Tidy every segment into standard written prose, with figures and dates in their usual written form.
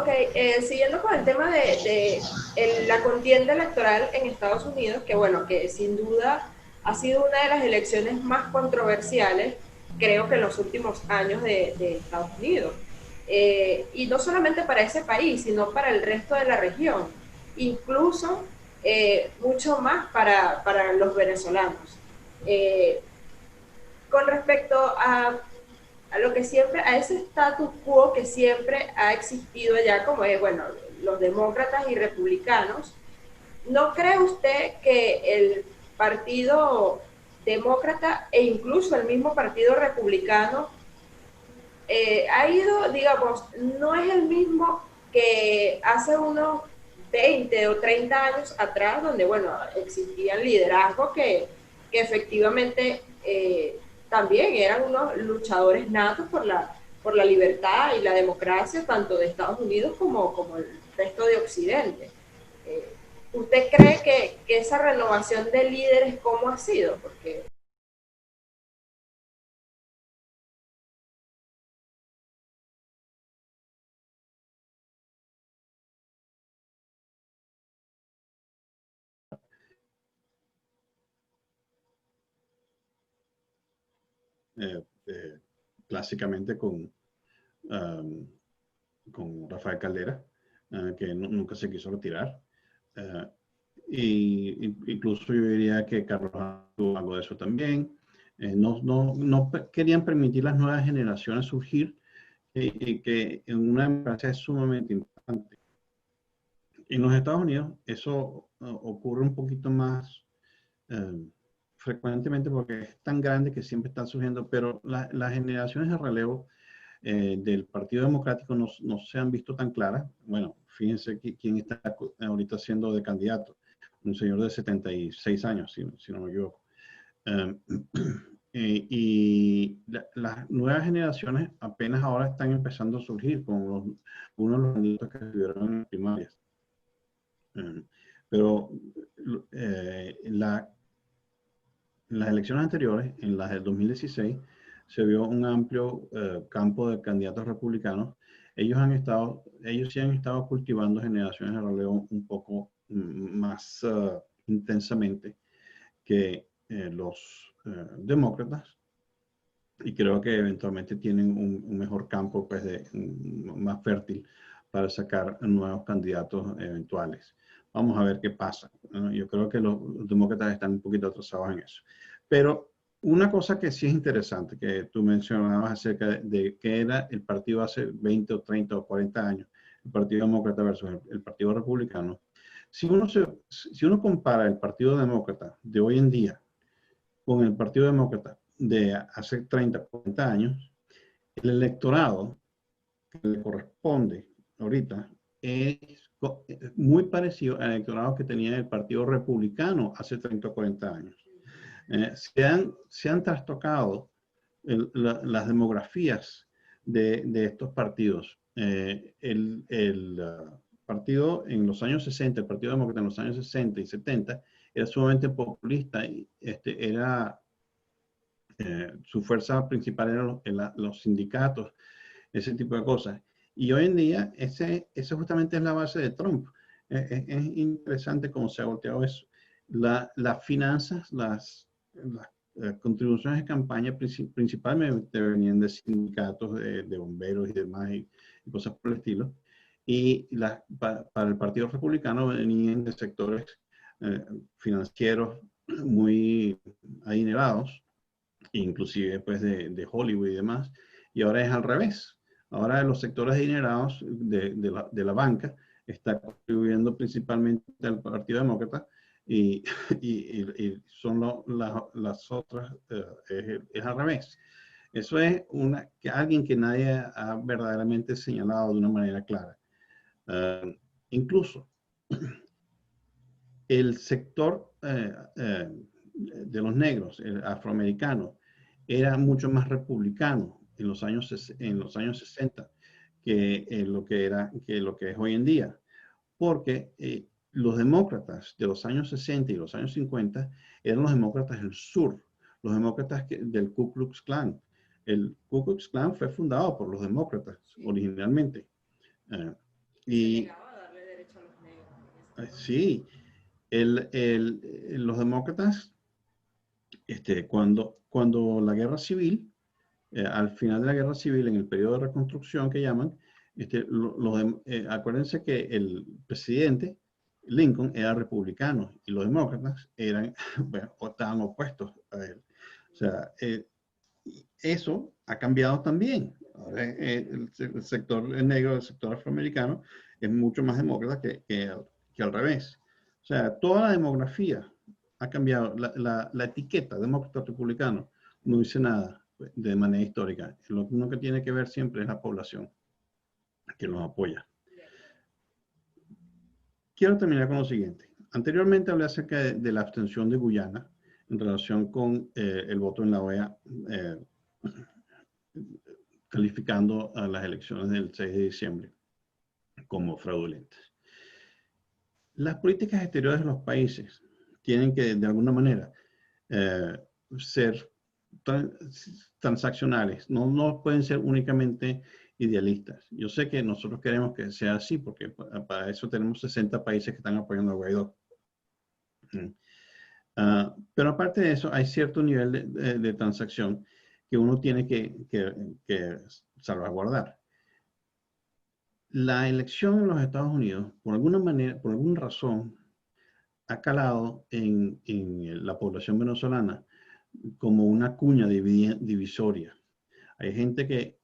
Ok, siguiendo con el tema de la contienda electoral en Estados Unidos, que bueno, que sin duda ha sido una de las elecciones más controversiales, creo que en los últimos años de Estados Unidos. Y no solamente para ese país, sino para el resto de la región, incluso mucho más para los venezolanos. Eh, con respecto a lo que siempre, a ese status quo que siempre ha existido allá, como es, bueno, los demócratas y republicanos, ¿no cree usted que el partido demócrata e incluso el mismo partido republicano ha ido, digamos, no es el mismo que hace unos 20 o 30 años atrás, donde, bueno, existían liderazgos que efectivamente también eran unos luchadores natos por la libertad y la democracia, tanto de Estados Unidos como el resto de Occidente? Eh, ¿Usted cree que esa renovación de líderes cómo ha sido? Porque eh, eh, clásicamente um, con Rafael Caldera, que nunca se quiso retirar. Uh, incluso yo diría que Carlos tuvo algo de eso también. No querían permitir las nuevas generaciones surgir, y que en una democracia es sumamente importante. En los Estados Unidos eso ocurre un poquito más frecuentemente porque es tan grande que siempre están surgiendo, pero las generaciones de relevo del Partido Democrático no se han visto tan claras. Bueno, fíjense quién está ahorita siendo de candidato, un señor de 76 años, si no me equivoco. Eh, las nuevas generaciones apenas ahora están empezando a surgir con uno de los candidatos que estuvieron en primarias. Eh, pero en las elecciones anteriores, en las del 2016, se vio un amplio campo de candidatos republicanos. Ellos sí han estado cultivando generaciones de relevo un poco más intensamente que los demócratas, y creo que eventualmente tienen un mejor campo, pues, más fértil para sacar nuevos candidatos eventuales. Vamos a ver qué pasa. Yo creo que los demócratas están un poquito atrasados en eso. Pero una cosa que sí es interesante, que tú mencionabas acerca de qué era el partido hace 20 o 30 o 40 años, el Partido Demócrata versus el Partido Republicano. Si uno compara el Partido Demócrata de hoy en día con el Partido Demócrata de hace 30, 40 años, el electorado que le corresponde ahorita es muy parecido al electorado que tenía el Partido Republicano hace 30 o 40 años. Se han trastocado las demografías de estos partidos. Partido en los años 60, el Partido Demócrata en los años 60 y 70, era sumamente populista y su fuerza principal eran los sindicatos, ese tipo de cosas. Y hoy en día, ese justamente es la base de Trump. Es interesante cómo se ha volteado eso. Las finanzas, las contribuciones de campaña principalmente venían de sindicatos, de bomberos y demás, y cosas por el estilo. Y para el Partido Republicano venían de sectores financieros muy adinerados, inclusive pues de Hollywood y demás, y ahora es al revés. Ahora los sectores adinerados de la banca están contribuyendo principalmente al Partido Demócrata, y, y son las otras, es al revés. Eso es alguien que nadie ha verdaderamente señalado de una manera clara. Incluso el sector de los negros, el afroamericano, era mucho más republicano en los años 60 que lo que es hoy en día, porque los demócratas de los años 60 y los años 50 eran los demócratas del sur, los demócratas del Ku Klux Klan. El Ku Klux Klan fue fundado por los demócratas originalmente. Se Y negaba a darle derecho a los negros en ese momento. sí, los demócratas, cuando la guerra civil, al final de la guerra civil, en el periodo de reconstrucción que llaman, acuérdense que el presidente Lincoln era republicano y los demócratas eran, bueno, estaban opuestos a él. O sea, eso ha cambiado también. Ahora, el sector negro, el sector afroamericano, es mucho más demócrata que al revés. O sea, toda la demografía ha cambiado. La etiqueta demócrata-republicano no dice nada de manera histórica. Lo único que tiene que ver siempre es la población que los apoya. Quiero terminar con lo siguiente. Anteriormente hablé acerca de la abstención de Guyana en relación con el voto en la OEA, calificando a las elecciones del 6 de diciembre como fraudulentas. Las políticas exteriores de los países tienen que, de alguna manera, ser transaccionales, no pueden ser únicamente idealistas. Yo sé que nosotros queremos que sea así, porque para eso tenemos 60 países que están apoyando a Guaidó. Pero aparte de eso, hay cierto nivel de transacción que uno tiene que salvaguardar. La elección en los Estados Unidos, por alguna manera, por alguna razón, ha calado en la población venezolana como una cuña divisoria. Hay gente que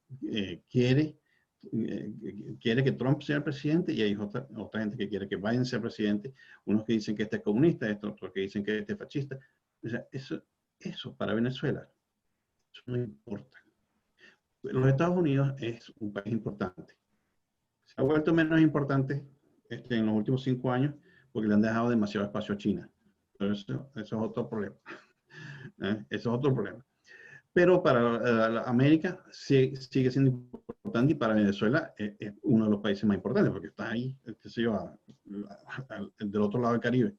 quiere que Trump sea el presidente y hay otra gente que quiere que Biden sea presidente. Unos que dicen que este es comunista, otros que dicen que este es fascista. O sea, eso para Venezuela, eso no importa. Los Estados Unidos es un país importante. Se ha vuelto menos importante en los últimos 5 años porque le han dejado demasiado espacio a China. Pero eso es otro problema. Eso es otro problema. Pero para América sigue siendo importante y para Venezuela es uno de los países más importantes porque está ahí, qué sé yo, del otro lado del Caribe.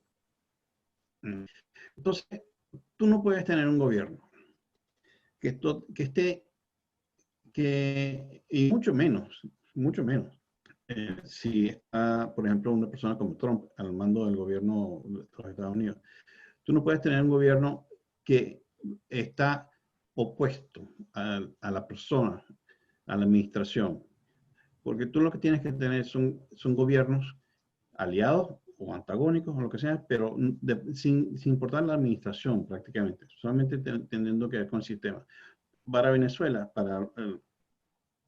Entonces, tú no puedes tener un gobierno que esté, y mucho menos, si está, por ejemplo, una persona como Trump al mando del gobierno de los Estados Unidos. Tú no puedes tener un gobierno que está opuesto a la persona, a la administración, porque tú lo que tienes que tener son gobiernos aliados o antagónicos o lo que sea, pero sin importar la administración prácticamente, solamente teniendo que ver con el sistema. Para Venezuela,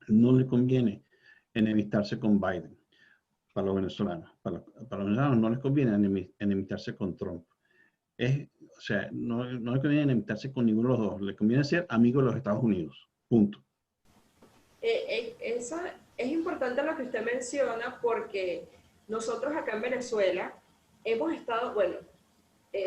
no le conviene enemistarse con Biden, para los venezolanos. Para los venezolanos no les conviene enemistarse con Trump. O sea, no le conviene enemistarse con ninguno de los dos, le conviene ser amigo de los Estados Unidos, punto. Eso es importante lo que usted menciona porque nosotros acá en Venezuela hemos estado, bueno,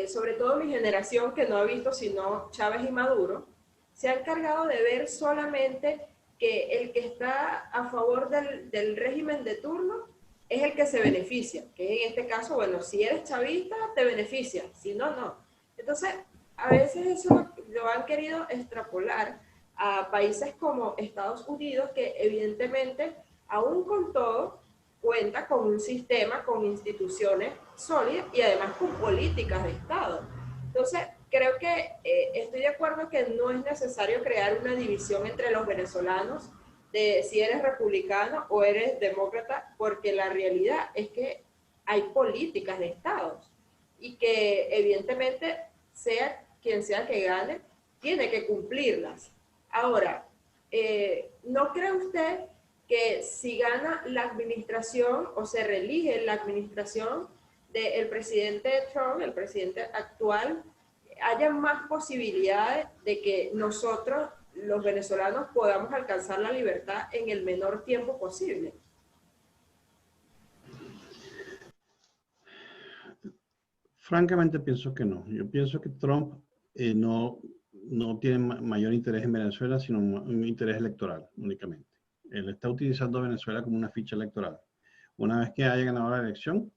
sobre todo mi generación que no ha visto sino Chávez y Maduro, se ha encargado de ver solamente que el que está a favor del régimen de turno es el que se beneficia, que en este caso, bueno, si eres chavista, te beneficia, si no, no. Entonces, a veces eso lo han querido extrapolar a países como Estados Unidos, que evidentemente, aún con todo, cuenta con un sistema, con instituciones sólidas y además con políticas de Estado. Entonces, creo que estoy de acuerdo que no es necesario crear una división entre los venezolanos de si eres republicano o eres demócrata, porque la realidad es que hay políticas de Estados y que evidentemente sea quien sea que gane, tiene que cumplirlas. Ahora, ¿no cree usted que si gana la administración o se reelige la administración del presidente Trump, el presidente actual, haya más posibilidades de que nosotros, los venezolanos, podamos alcanzar la libertad en el menor tiempo posible? Francamente pienso que no. Yo pienso que Trump no tiene mayor interés en Venezuela, sino un interés electoral únicamente. Él está utilizando a Venezuela como una ficha electoral. Una vez que haya ganado la elección,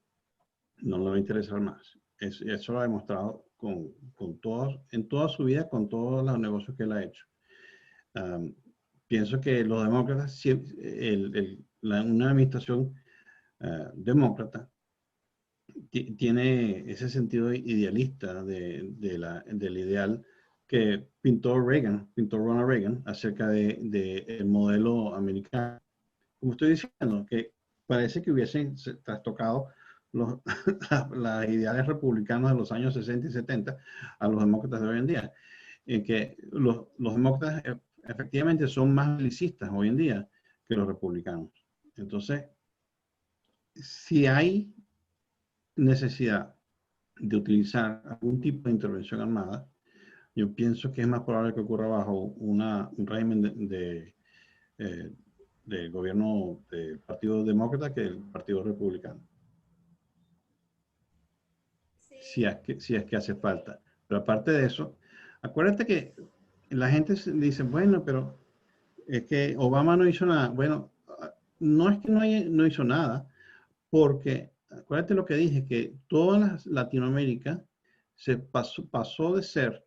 no le va a interesar más. Eso lo ha demostrado en toda su vida, con todos los negocios que él ha hecho. Pienso que los demócratas, una administración demócrata, tiene ese sentido idealista del ideal que pintó Ronald Reagan acerca del modelo americano. Como estoy diciendo, que parece que hubiesen trastocado las ideales republicanos de los años 60 y 70 a los demócratas de hoy en día. En que los demócratas efectivamente son más belicistas hoy en día que los republicanos. Entonces, si hay necesidad de utilizar algún tipo de intervención armada, yo pienso que es más probable que ocurra bajo un régimen del gobierno del Partido Demócrata que del Partido Republicano. Sí. Si es que hace falta. Pero aparte de eso, acuérdate que la gente dice, bueno, pero es que Obama no hizo nada. Bueno, no es que no hizo nada, porque acuérdate lo que dije, que toda Latinoamérica se pasó de ser,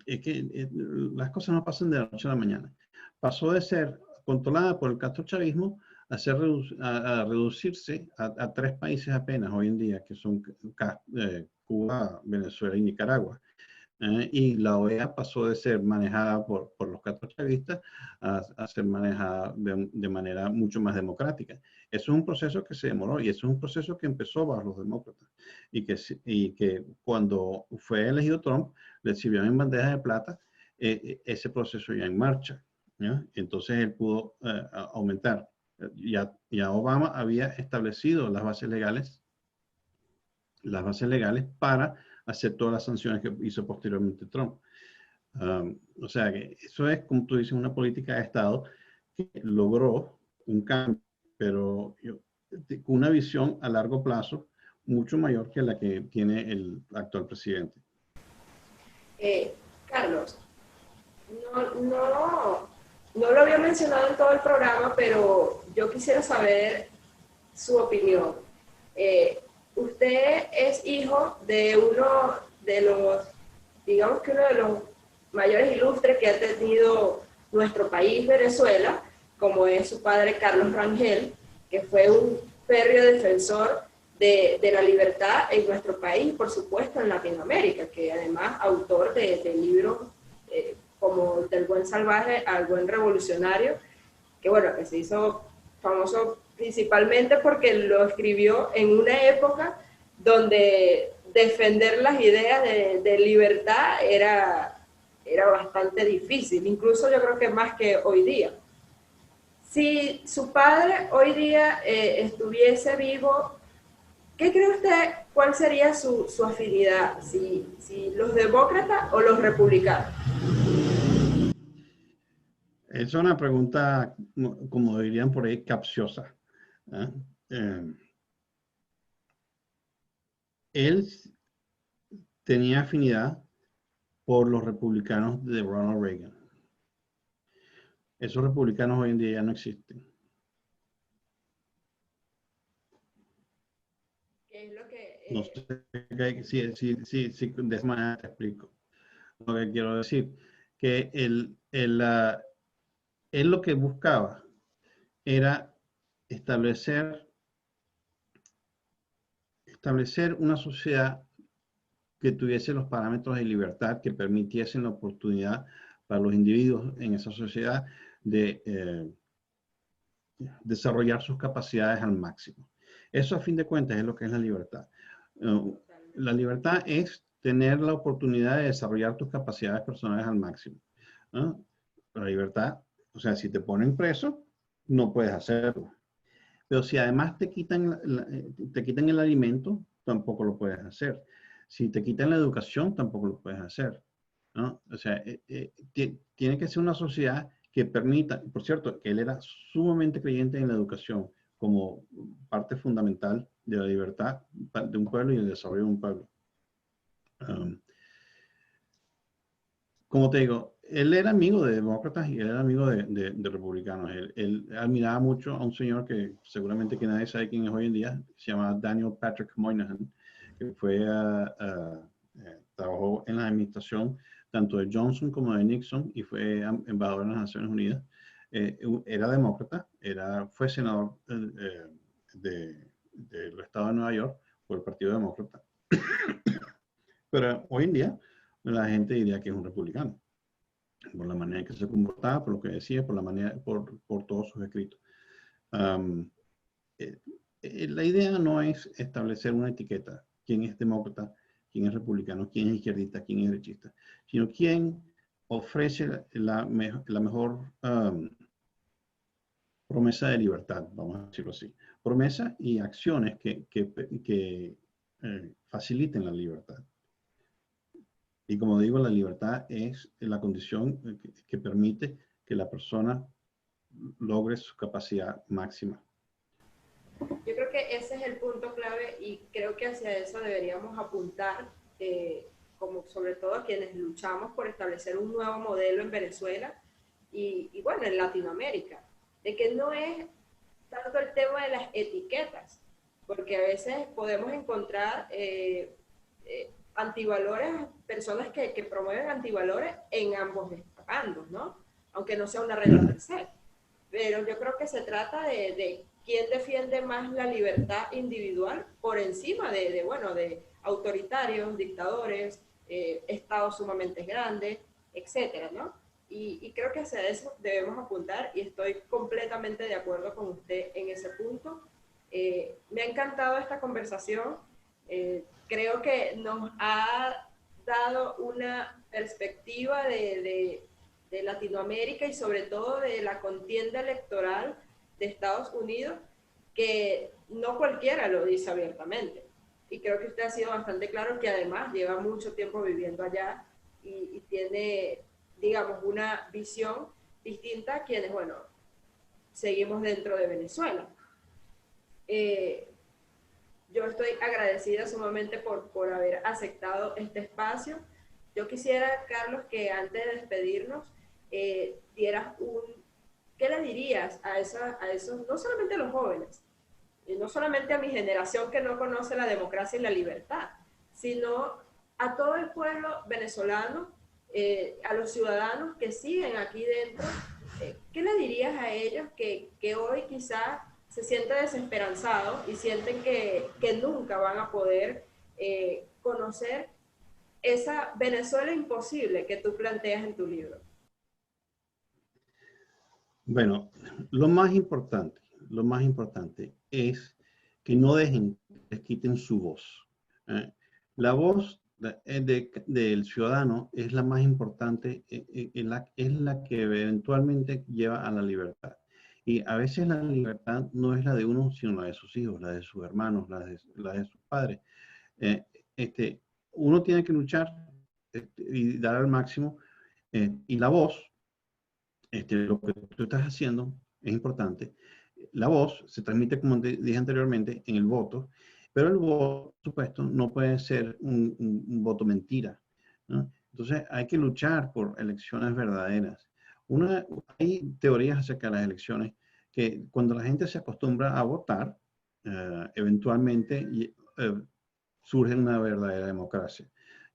es que las cosas no pasan de la noche a la mañana, pasó de ser controlada por el castrochavismo a reducirse a 3 países apenas hoy en día, que son Cuba, Venezuela y Nicaragua. Y la OEA pasó de ser manejada por los castrochavistas a ser manejada de manera mucho más democrática. Eso es un proceso que se demoró y eso es un proceso que empezó bajo los demócratas y que cuando fue elegido Trump recibieron en bandeja de plata ese proceso ya en marcha. ¿Ya? Entonces él pudo aumentar. Ya Obama había establecido las bases legales para hacer todas las sanciones que hizo posteriormente Trump. O sea que eso es, como tú dices, una política de Estado que logró un cambio, pero con una visión a largo plazo mucho mayor que la que tiene el actual presidente. Carlos, no lo había mencionado en todo el programa, pero yo quisiera saber su opinión. Usted es hijo de uno de los, digamos que uno de los mayores ilustres que ha tenido nuestro país, Venezuela, como es su padre Carlos Rangel, que fue un férreo defensor de la libertad en nuestro país, por supuesto en Latinoamérica, que además autor de libros como Del buen salvaje al buen revolucionario, que bueno, que se hizo famoso principalmente porque lo escribió en una época donde defender las ideas de libertad era bastante difícil, incluso yo creo que más que hoy día. Si su padre hoy día estuviese vivo, ¿qué cree usted cuál sería su afinidad? Si los demócratas o los republicanos. Es una pregunta, como dirían por ahí, capciosa. Él tenía afinidad por los republicanos de Ronald Reagan. Esos republicanos hoy en día ya no existen. ¿Qué es lo que, No sé si de esa manera te explico lo que quiero decir. Que él lo que buscaba era establecer una sociedad que tuviese los parámetros de libertad que permitiesen la oportunidad para los individuos en esa sociedad de desarrollar sus capacidades al máximo. Eso a fin de cuentas es lo que es la libertad. La libertad es tener la oportunidad de desarrollar tus capacidades personales al máximo. La libertad, o sea, si te ponen preso, no puedes hacerlo. Pero si además te quitan el alimento, tampoco lo puedes hacer. Si te quitan la educación, tampoco lo puedes hacer, ¿no? O sea, tiene que ser una sociedad que permita, por cierto, que él era sumamente creyente en la educación como parte fundamental de la libertad de un pueblo y el desarrollo de un pueblo. Como te digo, él era amigo de demócratas y él era amigo de republicanos. Él admiraba mucho a un señor que seguramente que nadie sabe quién es hoy en día, se llama Daniel Patrick Moynihan, que trabajó en la administración tanto de Johnson como de Nixon y fue embajador en las Naciones Unidas. Era demócrata, fue senador del estado de Nueva York por el Partido Demócrata. Pero hoy en día la gente diría que es un republicano, por la manera en que se comportaba, por lo que decía, por la manera, por todos sus escritos. Um, eh, la idea no es establecer una etiqueta, quién es demócrata, quién es republicano, quién es izquierdista, quién es derechista, sino quién ofrece la mejor promesa de libertad, vamos a decirlo así. Promesa y acciones que faciliten la libertad. Y como digo, la libertad es la condición que permite que la persona logre su capacidad máxima. Yo creo que ese es el punto clave y creo que hacia eso deberíamos apuntar, como sobre todo quienes luchamos por establecer un nuevo modelo en Venezuela y bueno, en Latinoamérica, de que no es tanto el tema de las etiquetas, porque a veces podemos encontrar antivalores, personas que promueven antivalores en ambos bandos, ¿no? Aunque no sea una regla per se. Pero yo creo que se trata de quién defiende más la libertad individual por encima bueno, de autoritarios, dictadores, estados sumamente grandes, etcétera, ¿no? Y creo que hacia eso debemos apuntar y estoy completamente de acuerdo con usted en ese punto. Me ha encantado esta conversación. Creo que nos ha dado una perspectiva de Latinoamérica y sobre todo de la contienda electoral de Estados Unidos, que no cualquiera lo dice abiertamente. Y creo que usted ha sido bastante claro que además lleva mucho tiempo viviendo allá y tiene, digamos, una visión distinta a quienes, bueno, seguimos dentro de Venezuela. Yo estoy agradecida sumamente por haber aceptado este espacio. Yo quisiera, Carlos, que antes de despedirnos, dieras ¿qué le dirías a esos, no solamente a los jóvenes, y no solamente a mi generación que no conoce la democracia y la libertad, sino a todo el pueblo venezolano, a los ciudadanos que siguen aquí dentro? ¿Qué le dirías a ellos que hoy quizás se sienten desesperanzados y sienten que nunca van a poder conocer esa Venezuela imposible que tú planteas en tu libro? Bueno, lo más importante es que no dejen que les quiten su voz. La voz del ciudadano es la más importante, es la que eventualmente lleva a la libertad. Y a veces la libertad no es la de uno, sino la de sus hijos, la de sus hermanos, la de sus padres. Eh, este, Uno tiene que luchar y dar al máximo. Y la voz, lo que tú estás haciendo es importante. La voz se transmite, como dije anteriormente, en el voto, pero el voto, por supuesto, no puede ser un voto mentira, ¿no? Entonces hay que luchar por elecciones verdaderas. Hay teorías acerca de las elecciones que cuando la gente se acostumbra a votar, eventualmente surge una verdadera democracia.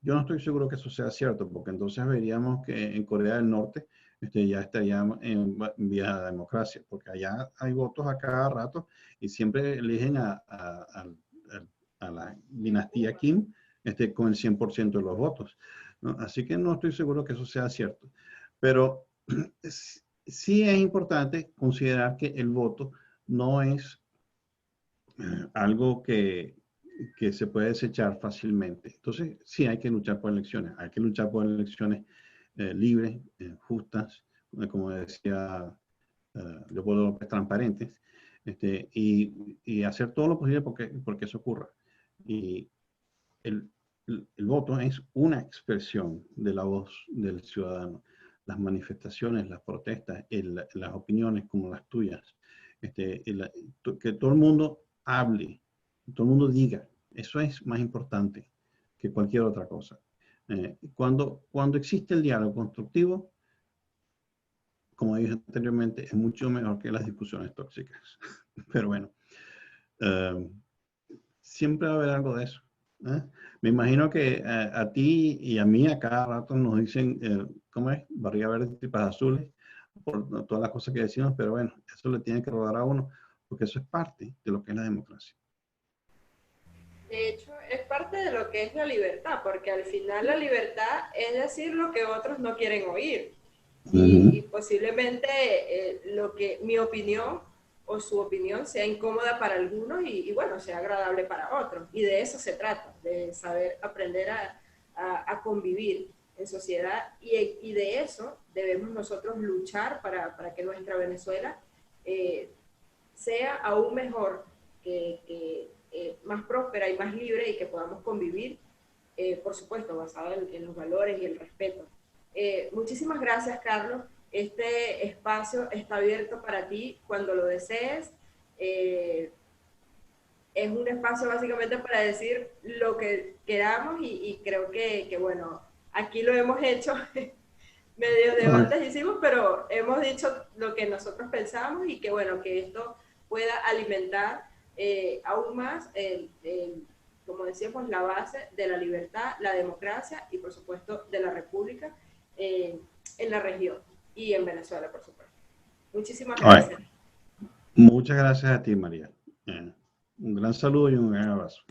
Yo no estoy seguro que eso sea cierto, porque entonces veríamos que en Corea del Norte ya estaría en vía de democracia, porque allá hay votos a cada rato y siempre eligen a la dinastía Kim con el 100% de los votos, ¿no? Así que no estoy seguro que eso sea cierto. Pero sí es importante considerar que el voto no es algo que se puede desechar fácilmente. Entonces, sí hay que luchar por elecciones. Hay que luchar por elecciones libres, justas, como decía Leopoldo López, transparentes, y hacer todo lo posible porque eso ocurra. Y el, el voto es una expresión de la voz del ciudadano. Las manifestaciones, las protestas, las opiniones como las tuyas, que todo el mundo hable, todo el mundo diga. Eso es más importante que cualquier otra cosa. Cuando existe el diálogo constructivo, como dije anteriormente, es mucho mejor que las discusiones tóxicas. Pero bueno, siempre va a haber algo de eso. Me imagino que a ti y a mí a cada rato nos dicen, ¿cómo es? Barriga verde, tripas azules, por todas las cosas que decimos, pero bueno, eso le tiene que rodar a uno, porque eso es parte de lo que es la democracia. De hecho, es parte de lo que es la libertad, porque al final la libertad es decir lo que otros no quieren oír. Y posiblemente mi opinión o su opinión sea incómoda para algunos y bueno, sea agradable para otros. Y de eso se trata, de saber aprender a convivir en sociedad y de eso debemos nosotros luchar para que nuestra Venezuela sea aún mejor, más próspera y más libre y que podamos convivir, por supuesto, basado en los valores y el respeto. Muchísimas gracias, Carlos. Este espacio está abierto para ti cuando lo desees. Es un espacio básicamente para decir lo que queramos y creo que, bueno, aquí lo hemos hecho, medio debates hicimos, pero hemos dicho lo que nosotros pensamos y que, bueno, que esto pueda alimentar aún más, como decíamos, la base de la libertad, la democracia y, por supuesto, de la república en la región y en Venezuela, por supuesto. Muchísimas gracias. Muchas gracias a ti, María. Un gran saludo y un gran abrazo.